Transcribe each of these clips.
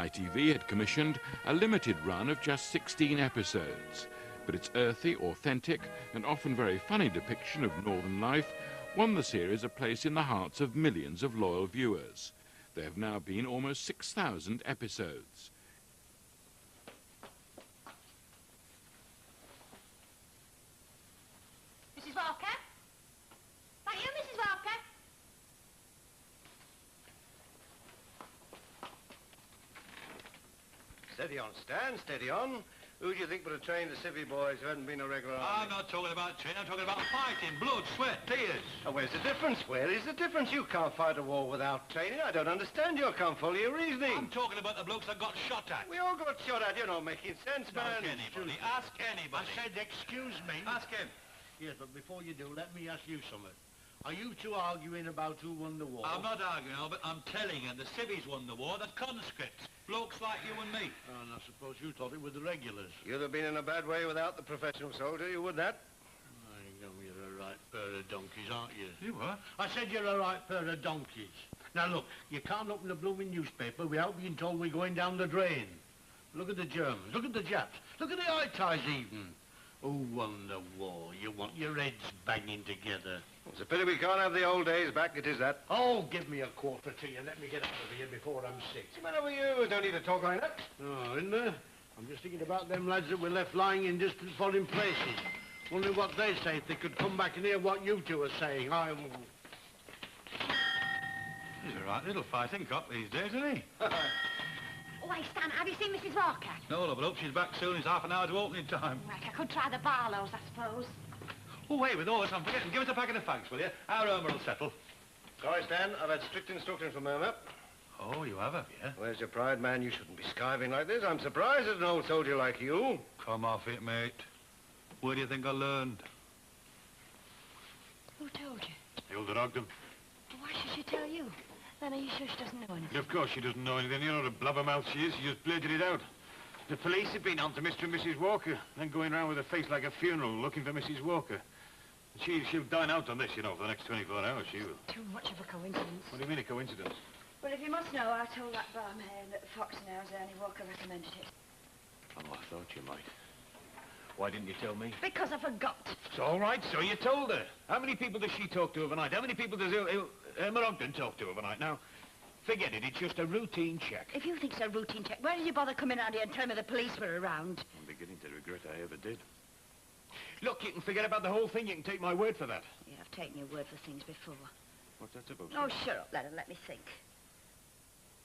ITV had commissioned a limited run of just 16 episodes, but its earthy, authentic, and often very funny depiction of northern life won the series a place in the hearts of millions of loyal viewers. There have now been almost 6,000 episodes. Mrs. Walker? That you, Mrs. Walker? Steady on, Stan, steady on. Who do you think would have trained the civvy boys who hadn't been a regular army? I'm not talking about training, I'm talking about fighting, blood, sweat, tears. Oh, where's the difference? Where is the difference? You can't fight a war without training. I don't understand. You can't follow your reasoning. I'm talking about the blokes that got shot at. We all got shot at. You're not making sense, man. Ask anybody, ask anybody. I said, excuse me. Ask him. Yes, but before you do, let me ask you something. Are you two arguing about who won the war? I'm not arguing, Albert, I'm telling you, the civvies won the war, the conscripts. Blokes like you and me. Oh, and I suppose you thought it was the regulars. You'd have been in a bad way without the professional soldier, you would that? You're a right pair of donkeys, aren't you? You what? I said you're a right pair of donkeys. Now, look, you can't open the blooming newspaper without being told we're going down the drain. Look at the Germans, look at the Japs, look at the High Ties even. Who won the war? You want your heads banging together. It's a pity we can't have the old days back, it is that. Oh, give me a quarter to you. Let me get out of here before I'm sick. What's the matter with you? Don't need to talk like that. Oh, isn't there? I'm just thinking about them lads that were left lying in distant foreign places. Wondering what they say if they could come back and hear what you two are saying. He's a right little fighting cock these days, isn't he? Oh, hey, Stan, have you seen Mrs. Walker? No, love, but hope she's back soon. It's half an hour to opening time. Right, I could try the Barlows, I suppose. Oh, wait, with all this, I'm forgetting. Give us a packet of fags, will you? Our Irma will settle. Sorry, Stan. I've had strict instructions from Irma. Oh, you have you? Where's your pride, man? You shouldn't be skiving like this. I'm surprised at an old soldier like you. Come off it, mate. Where do you think I learned? Who told you? Hilda Ogden. Well, why should she tell you? Then are you sure she doesn't know anything? Of course she doesn't know anything. You know what a blabbermouth she is. She just blurted it out. The police have been on to Mr. and Mrs. Walker, then going around with a face like a funeral looking for Mrs. Walker. She'll dine out on this, you know, for the next 24 hours, she will. Too much of a coincidence. What do you mean, a coincidence? Well, if you must know, I told that barmaid at the Fox and Hours Ernie Walker recommended it. Oh, I thought you might. Why didn't you tell me? Because I forgot. It's all right, so you told her. How many people does she talk to overnight? How many people does Irma Ogden talk to overnight? Now, forget it. It's just a routine check. If you think it's a routine check, why did you bother coming out here and tell me the police were around? I'm beginning to regret I ever did. Look, you can forget about the whole thing. You can take my word for that. Yeah, I've taken your word for things before. What's that supposed to Oh, mean? shut up, lad, and let me think.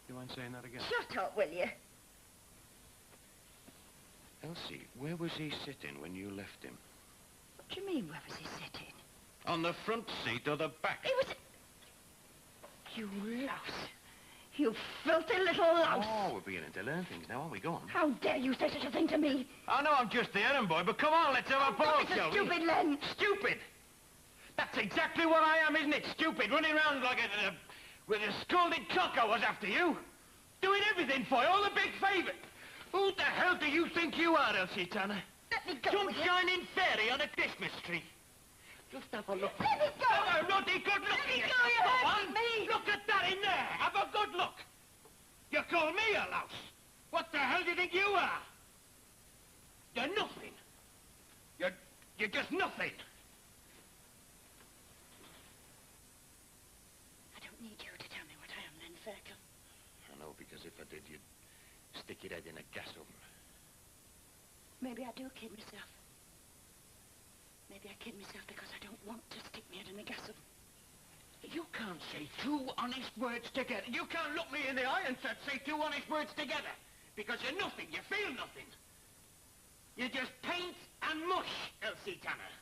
You mind saying that again? Shut up, will you? Elsie, where was he sitting when you left him? What do you mean, where was he sitting? On the front seat or the back? He was... You louse. You filthy little louse. Oh, we're beginning to learn things now, aren't we? Go on. How dare you say such a thing to me? I know I'm just the errand boy, but come on, let's have a ball, It's a shall we? stupid, Len. Stupid? That's exactly what I am, isn't it? Stupid, running around like with a scalded cock I was after you. Doing everything for you, all the big favours. Who the hell do you think you are, Elsie Tanner? Let me go. Some will you? shining fairy on a Christmas tree. Just have a look. Let me go. Have a ruddy good look. Let me at go, you. you're Go hurting on. me. Look at that in there. Have a good look. You call me a louse? What the hell do you think you are? You're nothing. You're just nothing. I don't need you to tell me what I am, Len Ferkel. I know, because if I did, you'd stick your head in a gas oven. Maybe I do kid myself. Maybe I kid myself because I don't want to stick my head in a gas oven. You can't say two honest words together. You can't look me in the eye and say two honest words together. Because you're nothing. You feel nothing. You're just paint and mush, Elsie Tanner.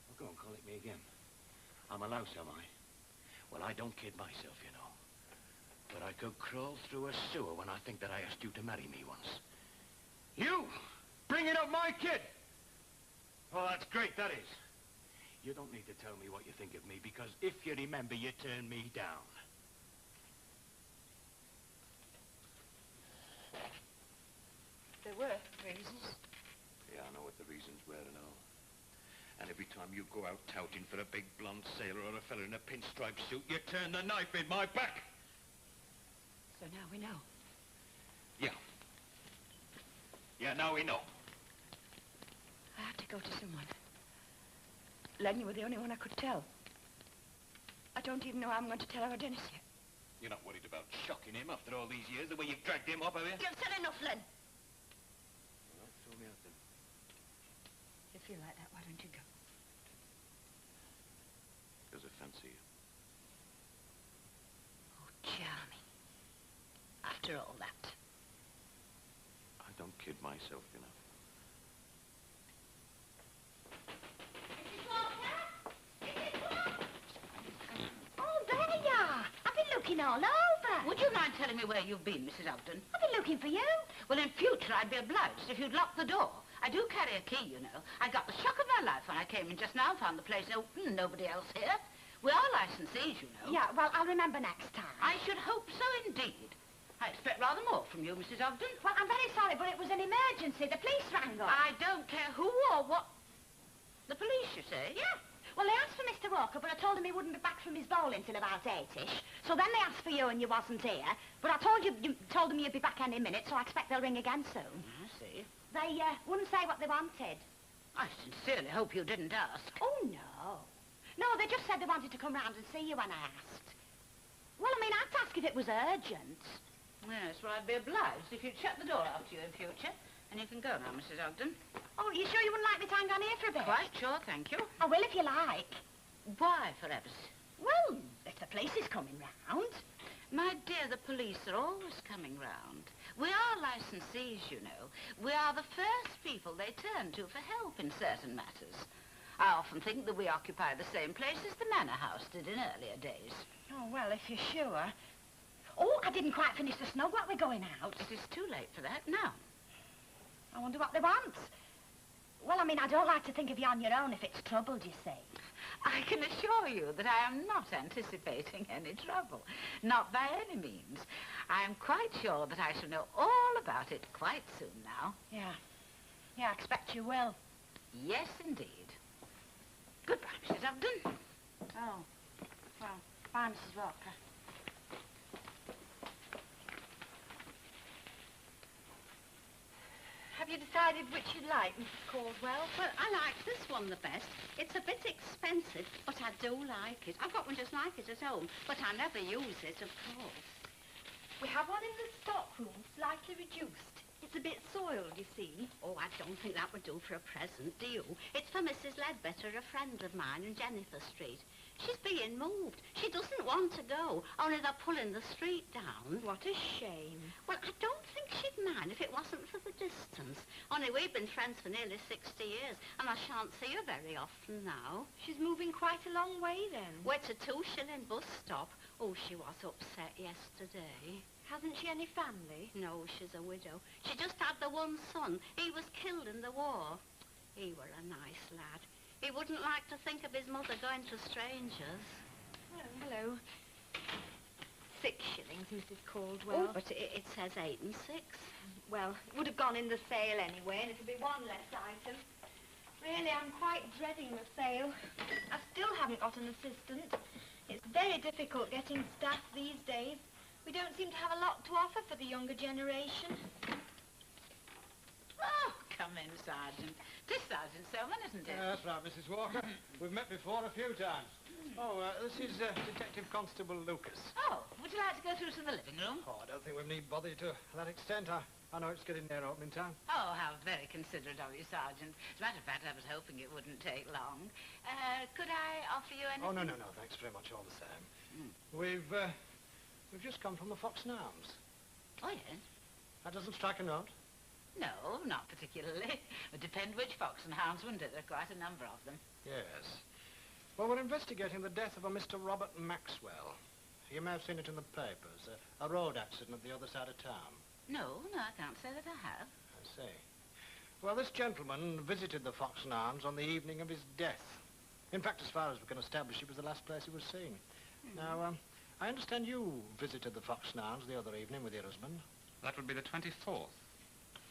Well, go and call it me again. I'm a louse, am I? Well, I don't kid myself, you know. But I could crawl through a sewer when I think that I asked you to marry me once. You! Bringing up my kid! Oh, that's great, that is. You don't need to tell me what you think of me, because if you remember, you turned me down. There were reasons. Yeah, I know what the reasons were and all. And every time you go out touting for a big blonde sailor or a fella in a pinstripe suit, you turn the knife in my back. So now we know. Yeah. Yeah, now we know. I had to go to someone. Len, you were the only one I could tell. I don't even know how I'm going to tell our Dennis yet. You're not worried about shocking him after all these years, the way you've dragged him up, have you? You've said enough, Len. Well, throw me out then. If you feel like that, why don't you go? Because I fancy you. Oh, charming. After all that. I don't kid myself, you know. Oh, there you are. I've been looking all over. Would you mind telling me where you've been, Mrs. Ogden? I've been looking for you. Well, in future, I'd be obliged if you'd lock the door. I do carry a key, you know. I got the shock of my life when I came in just now, found the place open, nobody else here. We are licensees, you know. Yeah, well, I'll remember next time. I should hope so indeed. I expect rather more from you, Mrs. Ogden. Well, I'm very sorry, but it was an emergency. The police rang up. I don't care who or what. The police, you say? Yeah. Well, they asked for Mr. Walker, but I told him he wouldn't be back from his bowling till about 8-ish. So then they asked for you and you wasn't here. But I told you told them you'd be back any minute, so I expect they'll ring again soon. I see. They wouldn't say what they wanted. I sincerely hope you didn't ask. Oh, no. No, they just said they wanted to come round and see you when I asked. Well, I mean, I'd ask if it was urgent. Yes, well, I'd be obliged if you'd shut the door after you in future. And you can go now, Mrs. Ogden. Oh, you sure you wouldn't like me to hang on here for a bit? Quite sure, thank you. I will if you like. Why, for heaven's sake? Well, if the police is coming round. My dear, the police are always coming round. We are licensees, you know. We are the first people they turn to for help in certain matters. I often think that we occupy the same place as the manor house did in earlier days. Oh, well, if you're sure. Oh, I didn't quite finish the snug while we're going out. It is too late for that now. I wonder what they want. Well, I mean, I don't like to think of you on your own if it's troubled, you see. I can assure you that I am not anticipating any trouble. Not by any means. I am quite sure that I shall know all about it quite soon now. Yeah. Yeah, I expect you will. Yes, indeed. Goodbye, Mrs. Ogden. Oh. Well, bye, Mrs. Walker. Have you decided which you'd like, Mrs. Caldwell? Well, I like this one the best. It's a bit expensive, but I do like it. I've got one just like it at home, but I never use it, of course. We have one in the stock room, slightly reduced. It's a bit soiled, you see. Oh, I don't think that would do for a present, do you? It's for Mrs. Ledbetter, a friend of mine in Jennifer Street. She's being moved. She doesn't want to go, only they're pulling the street down. What a shame. Well, I don't think she'd mind if it wasn't for the distance. Only we've been friends for nearly 60 years, and I shan't see her very often now. She's moving quite a long way, then. Well, it's a 2-shilling bus stop. Oh, she was upset yesterday. Hasn't she any family? No, she's a widow. She just had the one son. He was killed in the war. He were a nice lad. He wouldn't like to think of his mother going to strangers. Oh, hello. 6 shillings, Mrs. Caldwell. Oh, but it says 8 and 6. Well, it would have gone in the sale anyway, and it'll be one less item. Really, I'm quite dreading the sale. I still haven't got an assistant. It's very difficult getting staff these days. We don't seem to have a lot to offer for the younger generation. Oh, come in, Sergeant. 'Tis Sergeant Selman, isn't it? That's right, Mrs. Walker. We've met before a few times. Oh, this is Detective Constable Lucas. Oh, would you like to go through to the living room? Oh, I don't think we need bother you to that extent. I know it's getting near opening time. Oh, how very considerate of you, Sergeant. As a matter of fact, I was hoping it wouldn't take long. Could I offer you anything? Oh, no. Thanks very much all the same. We've just come from the Fox and Arms. Oh, yes? That doesn't strike a note? No, not particularly. It depends which fox and hounds, wouldn't it? There are quite a number of them. Yes. Well, we're investigating the death of a Mr. Robert Maxwell. You may have seen it in the papers. A road accident at the other side of town. No, I can't say that I have. I see. Well, this gentleman visited the Fox and Arms on the evening of his death. In fact, as far as we can establish, it was the last place he was seen. Now, I understand you visited the Fox and Arms the other evening with your husband. That would be the 24th.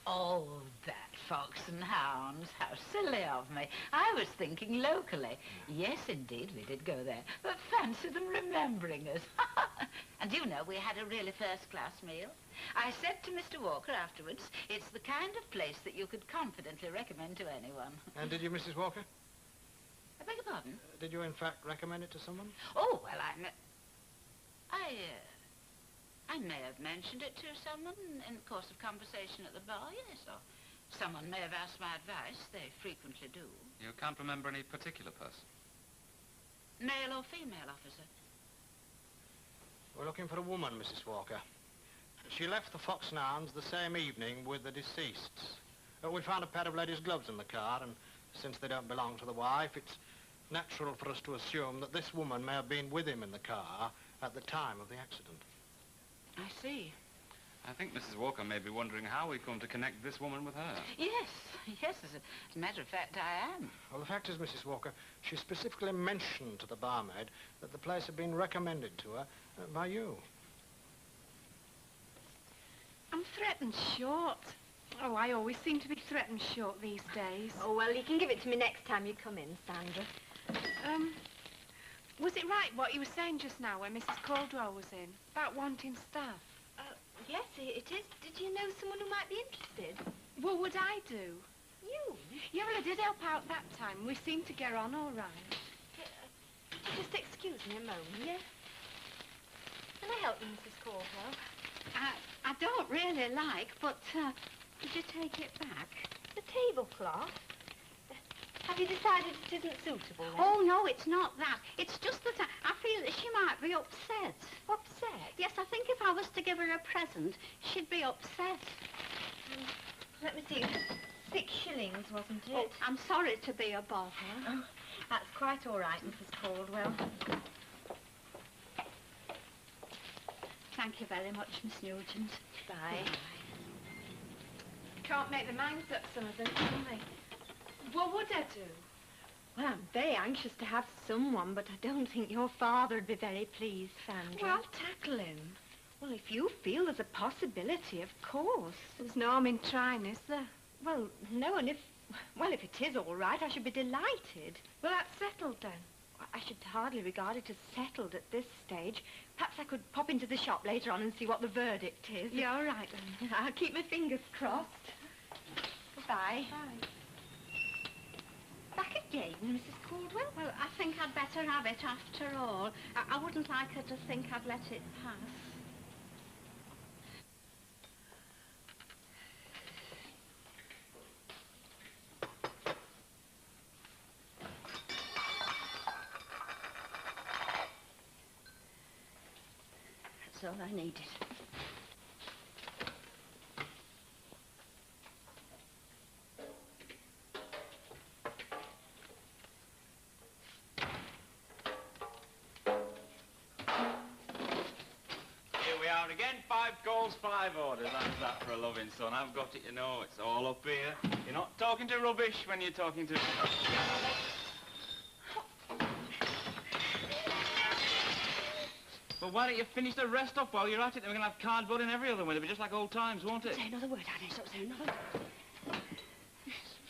Oh, that fox and hounds. How silly of me. I was thinking locally. Yes, indeed, we did go there. But fancy them remembering us. And you know, we had a really first-class meal. I said to Mr. Walker afterwards, it's the kind of place that you could confidently recommend to anyone. And did you, Mrs. Walker? I beg your pardon? Did you, in fact, recommend it to someone? Oh, well, I may have mentioned it to someone in the course of conversation at the bar, yes, or someone may have asked my advice. They frequently do. You can't remember any particular person? Male or female officer? We're looking for a woman, Mrs. Walker. She left the Fox and Arms the same evening with the deceased. We found a pair of ladies' gloves in the car, and since they don't belong to the wife, it's natural for us to assume that this woman may have been with him in the car at the time of the accident. I see. I think Mrs. Walker may be wondering how we come to connect this woman with her. Yes, as a matter of fact, I am. Well, the fact is, Mrs. Walker, she specifically mentioned to the barmaid that the place had been recommended to her by you. I'm threatened short. Oh, I always seem to be threatened short these days. Oh, well, you can give it to me next time you come in, Sandra. Was it right what you were saying just now when Mrs. Caldwell was in, about wanting staff? Yes, it is. Did you know someone who might be interested? What would I do? You? Yeah, well, I did help out that time. We seemed to get on all right. Just excuse me a moment, yeah? Can I help you, Mrs. Caldwell? I don't really like, but could you take it back? The tablecloth? Have you decided it isn't suitable, then? Oh, no, it's not that. It's just that I feel that she might be upset. Upset? Yes, I think if I was to give her a present, she'd be upset. Let me see. 6 shillings, wasn't it? Oh, I'm sorry to be a bother. Oh, that's quite all right, Mrs. Caldwell. Thank you very much, Miss Nugent. Bye. Can't make their minds up, some of them, can they? What would I do? Well, I'm very anxious to have someone, but I don't think your father'd be very pleased, Sandra. Well, I'll tackle him. Well, if you feel there's a possibility, of course. There's no harm in trying, is there? Well, no, and if it is all right, I should be delighted. Well, that's settled then. I should hardly regard it as settled at this stage. Perhaps I could pop into the shop later on and see what the verdict is. Yeah, all right then. I'll keep my fingers crossed. Goodbye. Bye. Back again, Mrs. Caldwell? Well, I think I'd better have it after all. I wouldn't like her to think I'd let it pass. That's all I needed. Again, 5 calls, 5 orders. How's that for a loving son? I've got it, you know. It's all up here. You're not talking to rubbish when you're talking to... Well, why don't you finish the rest off while you're at it? Then we're going to have cardboard in every other one. It'll be just like old times, won't it? Say another word, Annie. Don't say another word.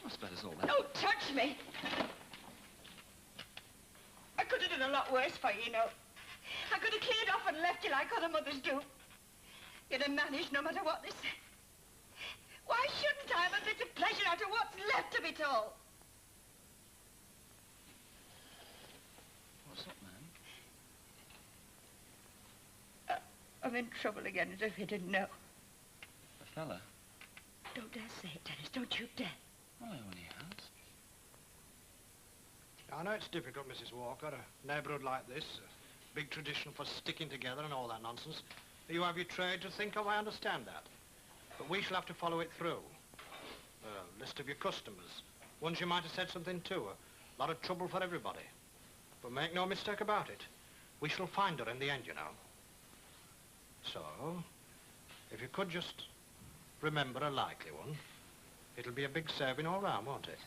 What's better all that? Don't touch me. I could have done a lot worse for you, you know. I could have cleared off and left you like other mothers do. You'd have managed no matter what they said. Why shouldn't I have a bit of pleasure out of what's left of it all? What's up, man? I'm in trouble again, as if you didn't know. A fella? Don't dare say it, Dennis. Don't you dare. Well, I only asked. I know it's difficult, Mrs. Walker, a neighbourhood like this, a big tradition for sticking together and all that nonsense. You have your trade to think of, I understand that. But we shall have to follow it through. A list of your customers, ones you might have said something to, a lot of trouble for everybody. But make no mistake about it, we shall find her in the end, you know. So, if you could just remember a likely one, it'll be a big saving all round, won't it?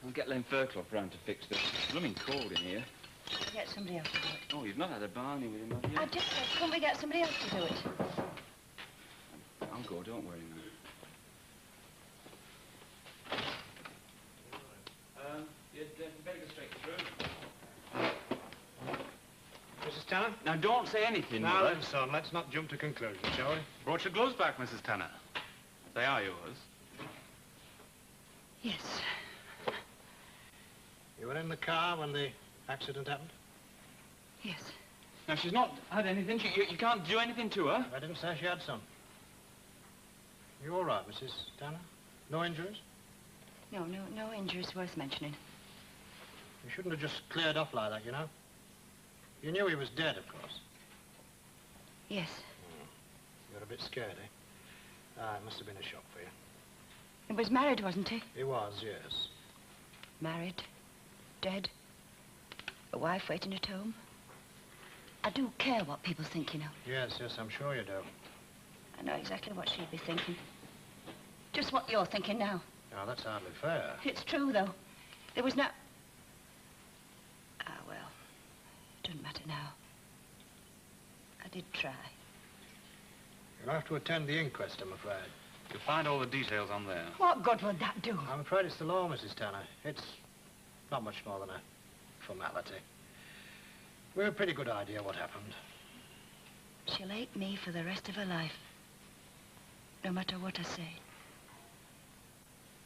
I'll get Len Fairclough round to fix this. It's blooming cold in here. Get somebody else to do it. Oh, you've not had a Barney with him, have you? I just said, couldn't we get somebody else to do it? I'll go, don't worry, man. You'd better go straight through. Tanner? Now, don't say anything, Now Mother. then, son, let's not jump to conclusions, shall we? Brought your gloves back, Mrs. Tanner. They are yours. Yes. You were in the car when the accident happened? Yes. Now, she's not had anything. You can't do anything to her. I didn't say she had some. You all right, Mrs. Tanner? No injuries? No injuries worth mentioning. You shouldn't have just cleared off like that, you know. You knew he was dead, of course. Yes. You were a bit scared, eh? Ah, it must have been a shock for you. He was married, wasn't he? He was, yes. Married. Dead. A wife waiting at home. I do care what people think, you know. Yes, I'm sure you do. I know exactly what she'd be thinking. Just what you're thinking now. Now, that's hardly fair. It's true, though. There was no... Ah, well. It doesn't matter now. I did try. You'll have to attend the inquest, I'm afraid. You'll find all the details on there. What good would that do? I'm afraid it's the law, Mrs. Tanner. It's not much more than a formality. We've a pretty good idea what happened. She'll hate me for the rest of her life. No matter what I say.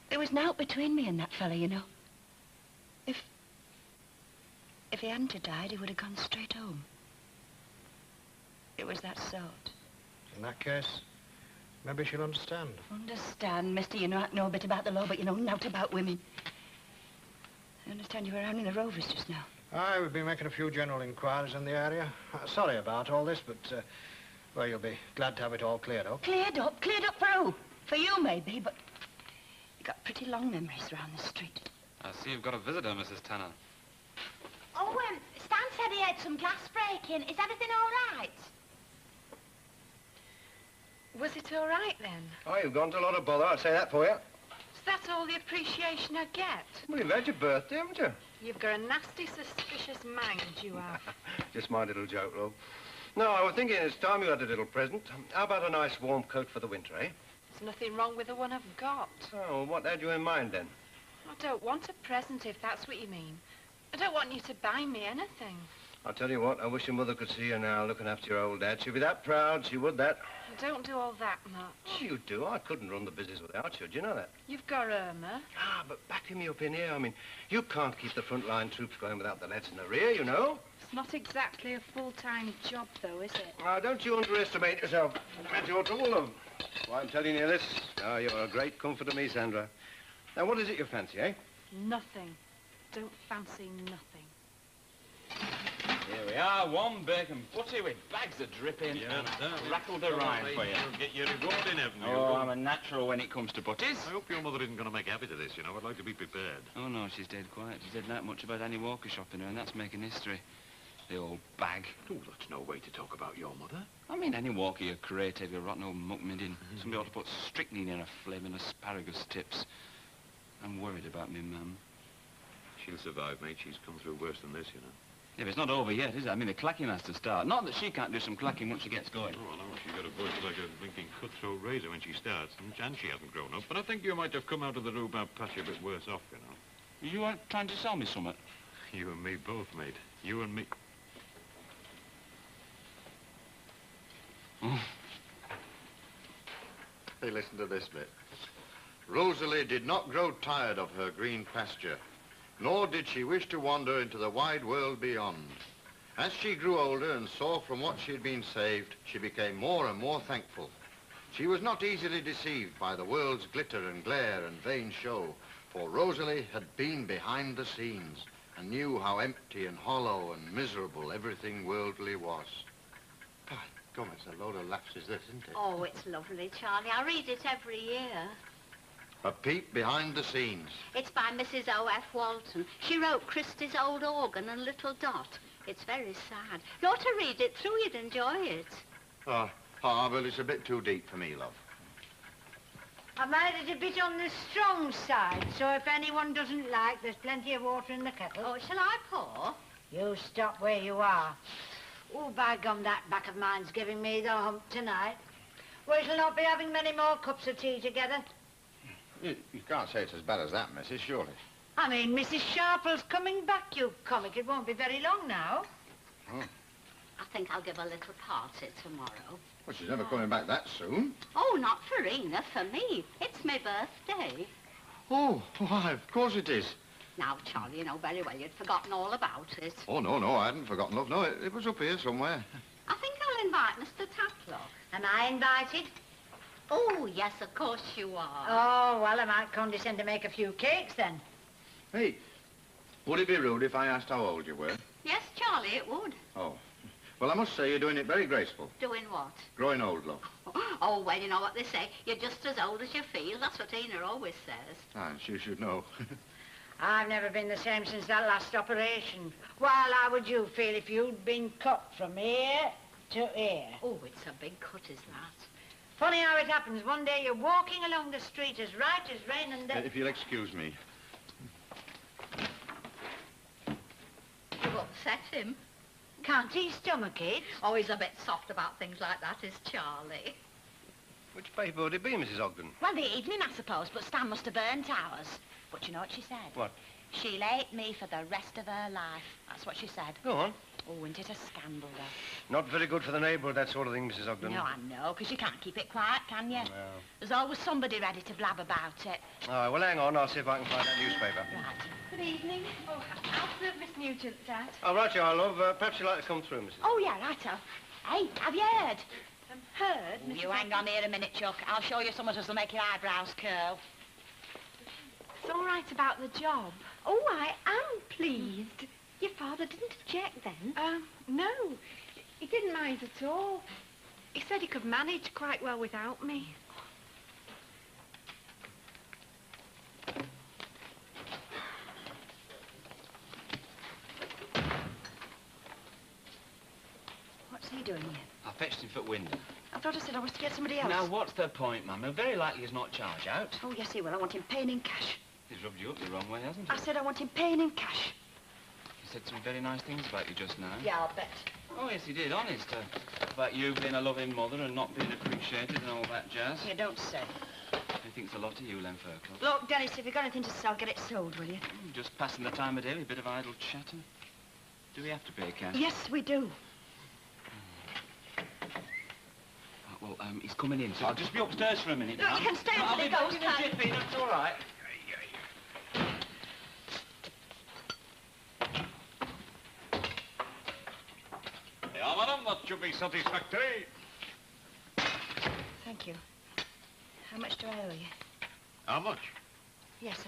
There was naught between me and that fella, you know. If he hadn't have died, he would have gone straight home. It was that sort. In that case, maybe she'll understand. Understand, mister, you know a bit about the law, but you know naught about women. I understand you were around in the Rovers just now. Aye, we've been making a few general inquiries in the area. Sorry about all this, but, well, you'll be glad to have it all cleared up. Cleared up? Cleared up for who? For you, maybe, but you got pretty long memories around the street. I see you've got a visitor, Mrs. Tanner. Oh, Stan said he had some glass breaking. Is everything all right? Was it all right, then? Oh, you've gone to a lot of bother, I'll say that for you. Is that all the appreciation I get? Well, you've had your birthday, haven't you? You've got a nasty, suspicious mind, you have. Just my little joke, love. No, I was thinking it's time you had a little present. How about a nice warm coat for the winter, eh? There's nothing wrong with the one I've got. Oh, what had you in mind, then? I don't want a present, if that's what you mean. I don't want you to buy me anything. I'll tell you what, I wish your mother could see you now looking after your old dad. She'd be that proud, she would that. I don't do all that much. Oh, you do. I couldn't run the business without you. Do you know that? You've got Irma. Ah, but backing me up in here, I mean, you can't keep the front-line troops going without the lads in the rear, you know. It's not exactly a full-time job, though, is it? Now, don't you underestimate yourself. That's your trouble, love. Why I'm telling you this? Oh, you're a great comfort to me, Sandra. Now, what is it you fancy, eh? Nothing. Don't fancy nothing. Here we are, warm bacon butty with bags of dripping and rattled a rind for you. You'll get your reward in heaven. Oh, I'm a natural when it comes to butties. I hope your mother isn't going to make a habit of this, you know. I'd like to be prepared. Oh, no, she's dead quiet. She said that much about Annie Walker shopping her, and that's making history. The old bag. Oh, that's no way to talk about your mother. I mean, Annie Walker, you creative, you rotten old muckmiddin. Somebody ought to put strychnine in her flaming asparagus tips. I'm worried about me, ma'am. She'll survive, mate. She's come through worse than this, you know. Yeah, but it's not over yet, is it? I mean, the clacking has to start. Not that she can't do some clacking once she gets going. Oh, no, she's got a voice like a blinking cutthroat razor when she starts, and she hasn't grown up. But I think you might have come out of the rhubarb patch a bit worse off, you know. You are trying to sell me something? You and me both, mate. You and me. Hey, listen to this bit. Rosalie did not grow tired of her green pasture, nor did she wish to wander into the wide world beyond. As she grew older and saw from what she had been saved, she became more and more thankful. She was not easily deceived by the world's glitter and glare and vain show, for Rosalie had been behind the scenes and knew how empty and hollow and miserable everything worldly was. By God, it's a load of laughs is this, isn't it? Oh, it's lovely, Charlie. I read it every year. A peep behind the scenes. It's by Mrs. O.F. Walton. She wrote Christie's Old Organ and Little Dot. It's very sad. You ought to read it through. You'd enjoy it. Oh, well, it's a bit too deep for me, love. I made it a bit on the strong side, so if anyone doesn't like, there's plenty of water in the kettle. Oh, shall I pour? You stop where you are. Oh, by gum, that back of mine's giving me the hump tonight. We shall not be having many more cups of tea together. You can't say it's as bad as that, missus, surely. I mean, Mrs. Sharple's coming back, you comic. It won't be very long now. Oh. I think I'll give a little party tomorrow. Well, she's never coming back that soon. Oh, not for Ina, for me. It's my birthday. Oh, why, of course it is. Now, Charlie, you know very well you'd forgotten all about it. Oh, no, I hadn't forgotten, love. No, it was up here somewhere. I think I'll invite Mr. Tatlock. Am I invited? Oh, yes, of course you are. Oh, well, I might condescend to make a few cakes then. Hey, would it be rude if I asked how old you were? Yes, Charlie, it would. Oh. Well, I must say you're doing it very graceful. Doing what? Growing old, love. Oh, well, you know what they say. You're just as old as you feel. That's what Ina always says. Ah, she should know. I've never been the same since that last operation. Well, how would you feel if you'd been cut from here to here? Oh, it's a big cut, is that? Funny how it happens. One day you're walking along the street as right as rain and then... If you'll excuse me. You've upset him. Can't he stomach it? Oh, he's a bit soft about things like that, is Charlie. Which paper would it be, Mrs. Ogden? Well, the evening, I suppose, but Stan must have burnt ours. But you know what she said? What? She'll hate me for the rest of her life. That's what she said. Go on. Oh, isn't it a scandal, though? Not very good for the neighbourhood, that sort of thing, Mrs. Ogden. No, I know, because you can't keep it quiet, can you? No. There's always somebody ready to blab about it. All right, well, hang on. I'll see if I can find that newspaper. Right. Good evening. Oh, I'll serve Miss Nugent, Dad. All right, you are, love. Perhaps you'd like to come through, Mrs. Oh, yeah, righto. Hey, have you heard? Heard? Oh, you hang on here a minute, Chuck. I'll show you something that'll make your eyebrows curl. It's all right about the job. Oh, I am pleased. Your father didn't object then? No. He didn't mind at all. He said he could manage quite well without me. What's he doing here? I fetched him for window. I thought I said I was to get somebody else. Now, what's the point, Mum? He'll very likely he's not charge out. Oh, yes, he will. I want him paying in cash. He's rubbed you up the wrong way, hasn't he? I said I want him paying in cash. He said some very nice things about you just now. Yeah, I'll bet. Oh, yes, he did, honest. About you being a loving mother and not being appreciated and all that jazz. You don't say. He thinks a lot of you, Len Fairclough. Look, Dennis, if you've got anything to sell, get it sold, will you? Just passing the time of day with a bit of idle chatter. Do we have to pay cash? Yes, we do. Well, he's coming in, so I'll just be upstairs for a minute. Look, you can stay until he goes, I'll be back in a jiffy, that's all right. Yeah, madam, that should be satisfactory. Thank you. How much do I owe you? How much? Yes,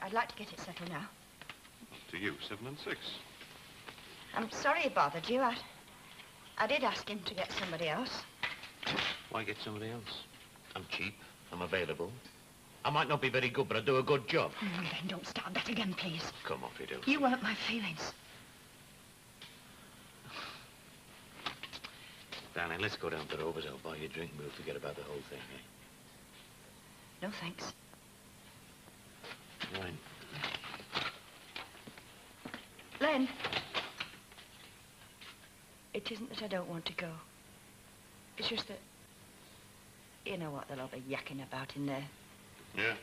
I'd like to get it settled now. To you, 7 and 6. I'm sorry it bothered you. I did ask him to get somebody else. Why get somebody else? I'm cheap. I'm available. I might not be very good, but I do a good job. Then don't start that again, please. Come off it, Elsie. You hurt my feelings. Darling, let's go down to Rover's. I'll buy you a drink and we'll forget about the whole thing, eh? No, thanks. Wine. Len. It isn't that I don't want to go. It's just that... You know what they'll all be yakking about in there. Yeah.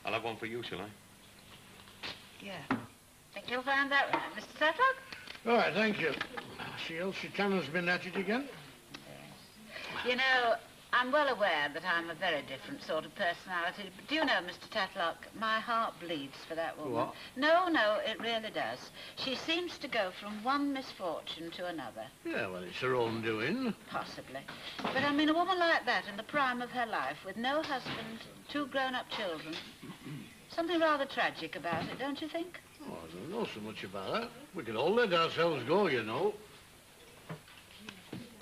I'll have one for you, shall I? Yeah. Think you'll find that right, Mr. Tatlock? All right, thank you. See, Elsie Tanner's been at it again. You know, I'm well aware that I'm a very different sort of personality, but do you know, Mr. Tatlock, my heart bleeds for that woman. What? No, it really does. She seems to go from one misfortune to another. Yeah, well, it's her own doing. Possibly. But I mean, a woman like that in the prime of her life, with no husband, 2 grown-up children, something rather tragic about it, don't you think? Oh, I don't know so much about that. We can all let ourselves go, you know.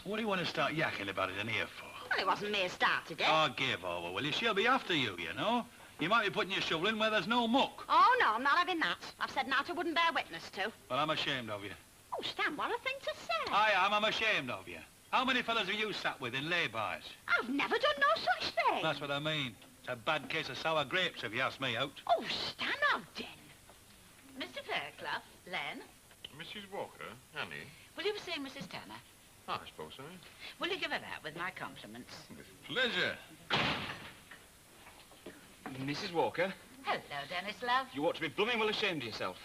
What do you want to start yakking about it in here for? Well, it wasn't me who started it. Oh, give over, will you? She'll be after you, you know. You might be putting your shovel in where there's no muck. Oh, no, I'm not having that. I've said now I wouldn't bear witness to. Well, I'm ashamed of you. Oh, Stan, what a thing to say. I am. I'm ashamed of you. How many fellas have you sat with in lay-bys? I've never done no such thing. That's what I mean. It's a bad case of sour grapes, if you ask me out. Oh, Stan Ogden. Mr. Fairclough, Len, Mrs. Walker, Annie. will you be seeing Mrs. Tanner? I suppose so. Will you give her that with my compliments? With pleasure. Mrs. Walker, Hello, Dennis, love. you ought to be blooming well ashamed of yourself.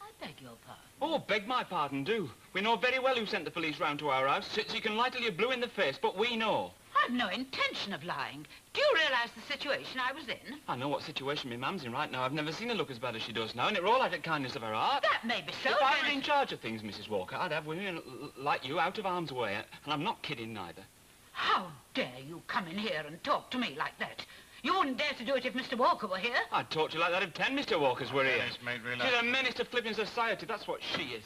I I beg your pardon? Oh, beg my pardon, do. We know very well who sent the police round to our house, so you can lie till you're blue in the face, but we know. I've no intention of lying. Do you realise the situation I was in? I know what situation my mum's in right now. I've never seen her look as bad as she does now, and it were all out of kindness of her heart. That may be so, If I were in charge of things, Mrs. Walker, I'd have women like you out of harm's way, and I'm not kidding neither. How dare you come in here and talk to me like that? You wouldn't dare to do it if Mr. Walker were here. I'd talk to you like that if 10 Mr. Walkers were here. Yes, mate, relax. She's a menace to flipping society, that's what she is.